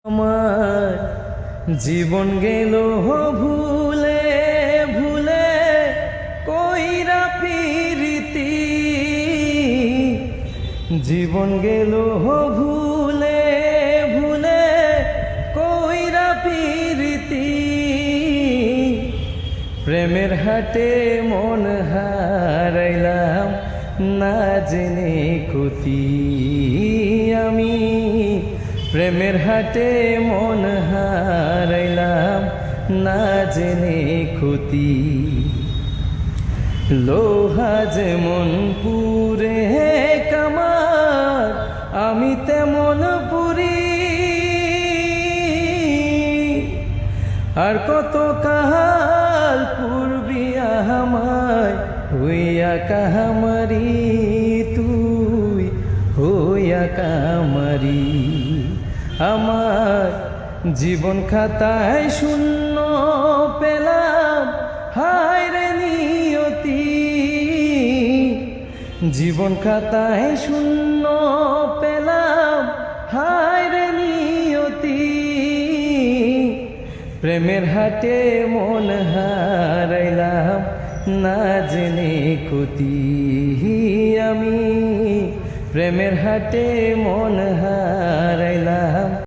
আমার জীবন গেল ভুলে ভুলে কইরা প্রীতি, জীবন গেল ভুলে ভুলে কইরা প্রীতি, প্রেমের হাটে মন হারাইলাম না জেনে ক্ষতি। আমি প্রেমের হাটে মন হারাইলাম না জেনে ক্ষতি। লোহা যেমন পুরে কামার, আমি তেমন পুরি। আর কত কাল পূর্বি আমায় হইয়া কাহামারি, তুই হইয়া কামারি। আমার জীবন খাতায় শূন্য পেলাম, হায় রে নিয়তি। জীবন খাতায় শূন্য পেলাম, হায় রে নিয়তি। প্রেমের হাটে মন হারাইলাম না জেনে ক্ষতি। আমি প্রেমের হাটে মন হারাইলাম।